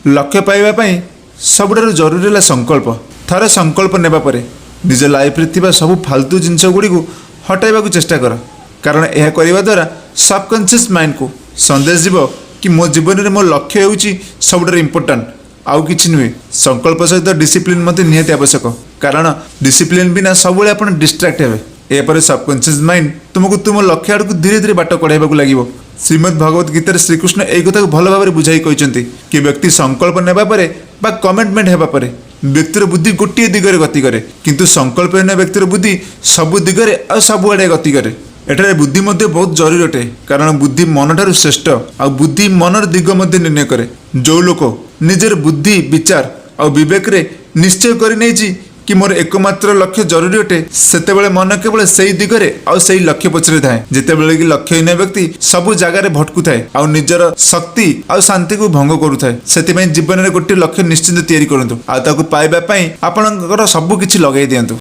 लक्ष्य पाइबा पई सबुठारु जरूरी है संकल्प। थरे संकल्प नेबा परे निज लाइफ रे थिबा सब फालतू जिनस गुडी को हटाइबा चेष्टा कर, कारण यह करने द्वारा सबकॉन्शियस माइंड को संदेश जीव कि मो जीवन में मो लक्ष्य होउची सबुठारु इम्पोर्टेंट, आउ किछि नुहे। संकल्प सहित डिसिप्लिन मते निहाती आवश्यक, कारण डिसिप्लिन बिना सबुले आपण डिस्ट्रैक्ट हेबे। एपर सबकॉन्शियस माइंड तुमको तुम लक्ष्य आड़ को धीरे धीरे बाट कढ़ाइबा लगे। श्रीमद् भगवत गीता श्रीकृष्ण यही कथा को भल भाव में बुझाई कहते कि व्यक्ति संकल्प नेबा परे बा कमिटमेंट हेबा परे व्यक्तिर बुद्धि गोटे दिगरे गति करे, किंतु संकल्प न व्यक्तिर बुद्धि सबु दिगरे आ सबुआड़े गति करे। एठारे बुद्धि मध्य बहुत जरूरी अटे, कारण बुद्धि मन ठारू श्रेष्ठ आ बुद्धि मनर दिग मध्य निर्णय करे। जो लोक निजर बुद्धि विचार आ विवेक रे निश्चय कर नहीं कि मोर एकमात्र लक्ष्य जरूरी अटे, सेतेबेले मन केवल सही दिगरे आ सही लक्ष्य पछरे थाए। जेतेबेले कि लक्ष्यहीन व्यक्ति सबु जगार भटकु थाए आ निजर शक्ति आ शांति को भंग करू थाए। सेतिपई जीवन में गोटे लक्ष्य निश्चित तैयारी करंतु आ ताकू पाइबा पई आपनकर सबु किछि लगाई दियंतु।